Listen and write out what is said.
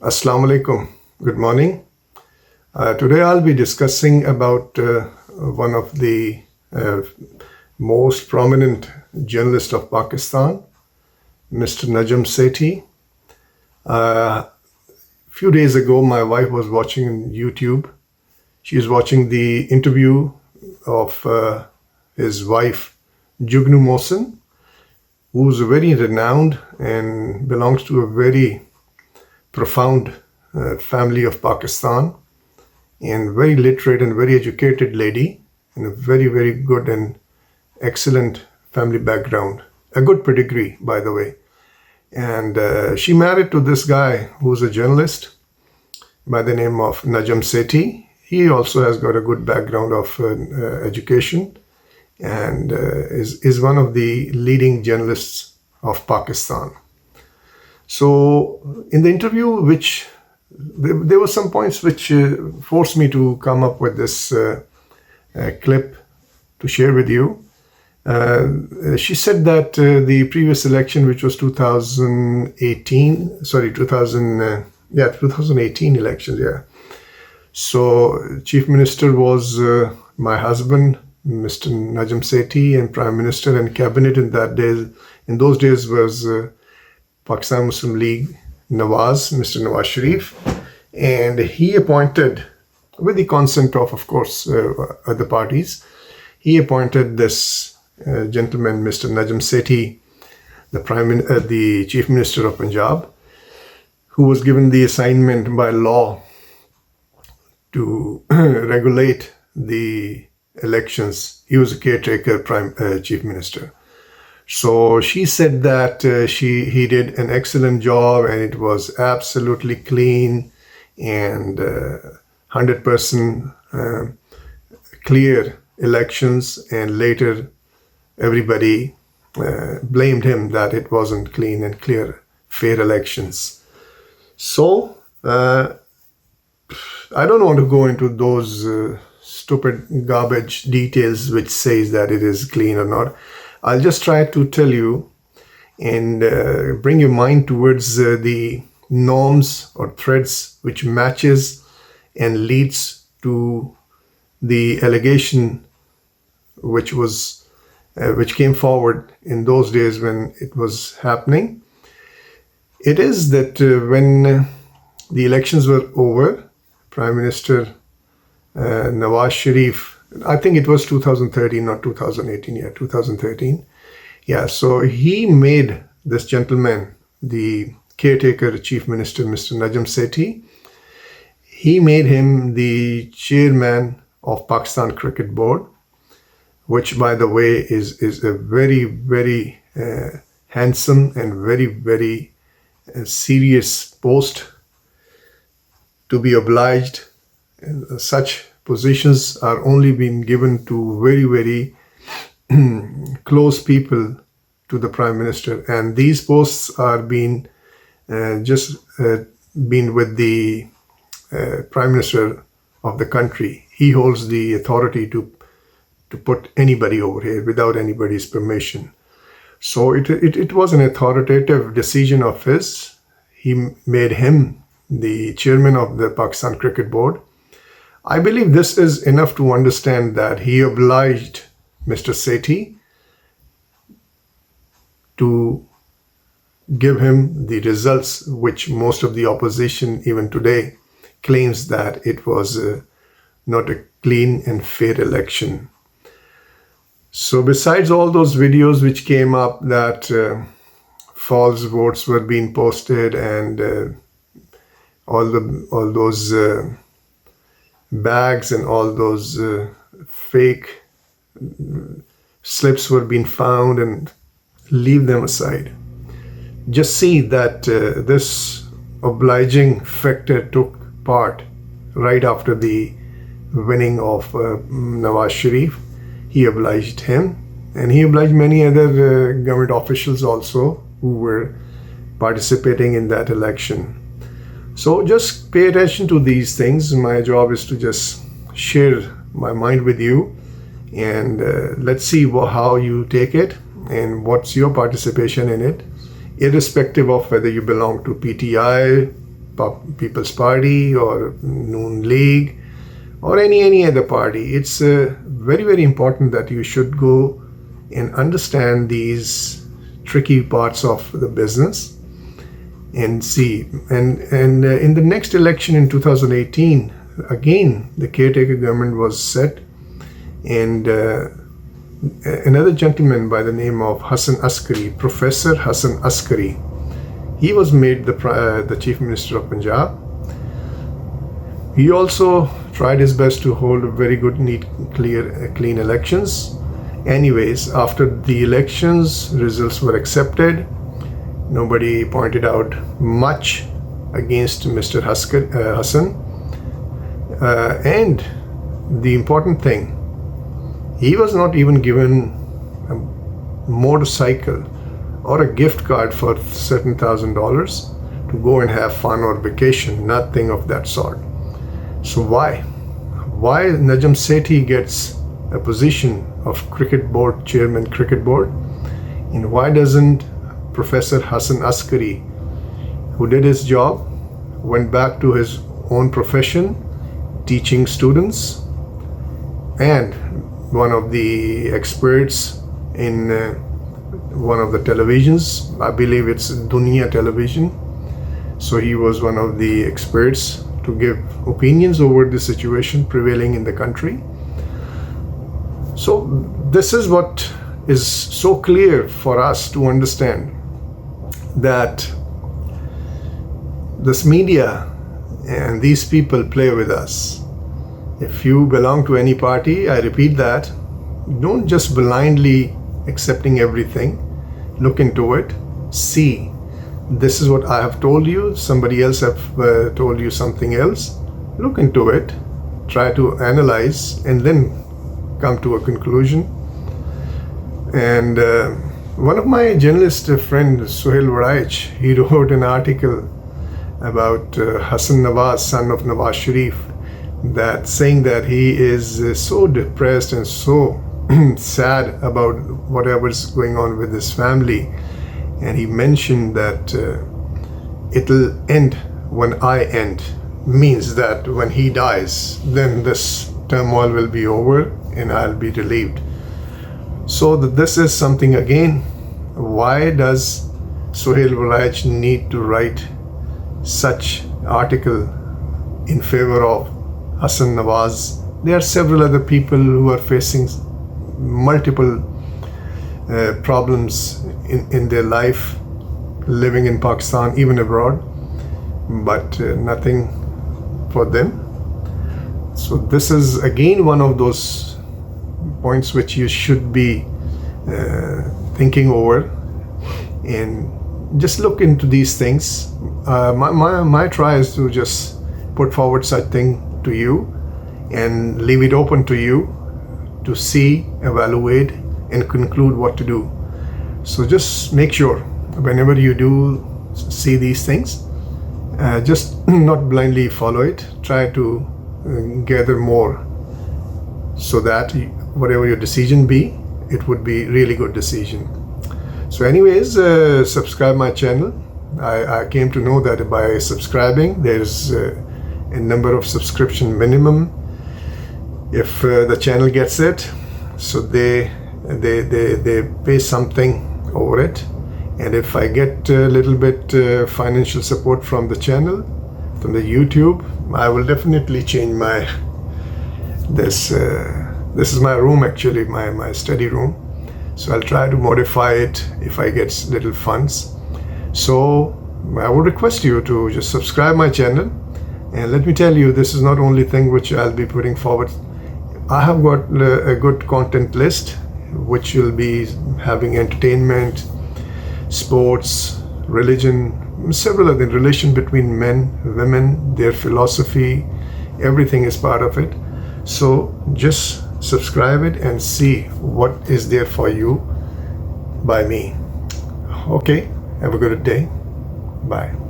Assalamu alaikum. Good morning. Today I'll be discussing about one of the most prominent journalists of Pakistan, Mr. Najam Sethi. A few days ago, my wife was watching on YouTube. She was watching the interview of his wife, Jugnu Mohsin, who's very renowned and belongs to a very profound family of Pakistan, and very literate and very educated lady, and a very, very good and excellent family background. A good pedigree, by the way. And she married to this guy who's a journalist by the name of Najam Sethi. He also has got a good background of education and is one of the leading journalists of Pakistan. So in the interview, which there were some points which forced me to come up with this clip to share with you. She said that the previous election, which was 2018 elections, yeah. So Chief Minister was my husband, Mr. Najam Sethi, and Prime Minister and Cabinet in those days was Pakistan Muslim League Mr. Nawaz Sharif, and he appointed, with the consent of course, other parties, he appointed this gentleman, Mr. Najam Sethi, the Chief Minister of Punjab, who was given the assignment by law to regulate the elections. He was a caretaker Chief Minister. So she said that he did an excellent job and it was absolutely clean and 100% clear elections, and later everybody blamed him that it wasn't clean and clear, fair elections. So I don't want to go into those stupid garbage details which says that it is clean or not. I'll just try to tell you and bring your mind towards the norms or threads which matches and leads to the allegation which came forward in those days when it was happening. It is that when the elections were over, Prime Minister Nawaz Sharif, I think it was 2013, not 2018, 2013. Yeah, so he made this gentleman, the caretaker Chief Minister, Mr. Najam Sethi, he made him the chairman of Pakistan Cricket Board, which, by the way, is a very, very handsome and very, very serious post to be obliged. Such positions are only being given to very, very close people to the Prime Minister, and these posts are been with the Prime Minister of the country. He holds the authority to put anybody over here without anybody's permission. So it was an authoritative decision of his. He made him the chairman of the Pakistan Cricket Board. I believe this is enough to understand that he obliged Mr. Sethi to give him the results which most of the opposition even today claims that it was not a clean and fair election. So besides all those videos which came up that false votes were being posted and all those bags and all those fake slips were being found, and leave them aside. Just see that this obliging factor took part right after the winning of Nawaz Sharif. He obliged him, and he obliged many other government officials also who were participating in that election. So just pay attention to these things. My job is to just share my mind with you, and let's see how you take it and what's your participation in it, irrespective of whether you belong to PTI, People's Party or Noon League or any other party. It's very, very important that you should go and understand these tricky parts of the business and see. And in the next election in 2018, again, the caretaker government was set, and another gentleman by the name of Hassan Askari, Professor Hassan Askari, he was made the Chief Minister of Punjab. He also tried his best to hold very good, neat, clean elections. Anyways, after the elections, results were accepted. Nobody pointed out much against Mr. Hassan. And the important thing, he was not even given a motorcycle or a gift card for certain $1,000 to go and have fun or vacation, nothing of that sort. So why Najam Sethi gets a position of cricket board, chairman cricket board, and why doesn't Professor Hassan Askari, who did his job, went back to his own profession, teaching students, and one of the experts in one of the televisions, I believe it's Dunia television. So he was one of the experts to give opinions over the situation prevailing in the country. So this is what is so clear for us to understand, that this media and these people play with us. If you belong to any party, I repeat that, don't just blindly accepting everything. Look into it, see. This is what I have told you, somebody else have told you something else. Look into it, try to analyze, and then come to a conclusion. And one of my journalist friends, Suhail Waraich, he wrote an article about Hassan Nawaz, son of Nawaz Sharif, that saying that he is so depressed and so sad about whatever's going on with his family. And he mentioned that it'll end when I end, means that when he dies, then this turmoil will be over and I'll be relieved. So this is something again, why does Suhail Waraich need to write such article in favor of Hassan Nawaz? There are several other people who are facing multiple problems in their life, living in Pakistan, even abroad, but nothing for them. So this is again one of those points which you should be thinking over, and just look into these things. My try is to just put forward such thing to you and leave it open to you to see, evaluate, and conclude what to do. So just make sure whenever you do see these things, just not blindly follow it. Try to gather more, so that whatever your decision be, it would be really good decision. So anyways, subscribe my channel. I came to know that by subscribing, there's a number of subscription minimum if the channel gets it. So they pay something over it, and if I get a little bit financial support from the channel, from the YouTube, I will definitely change my this is my room, actually, my study room. So I'll try to modify it if I get little funds. So I would request you to just subscribe my channel, and let me tell you, this is not only thing which I'll be putting forward. I have got a good content list which will be having entertainment, sports, religion, several other relation between men, women, their philosophy, everything is part of it. So just subscribe it and see what is there for you by me. Okay, have a good day. Bye.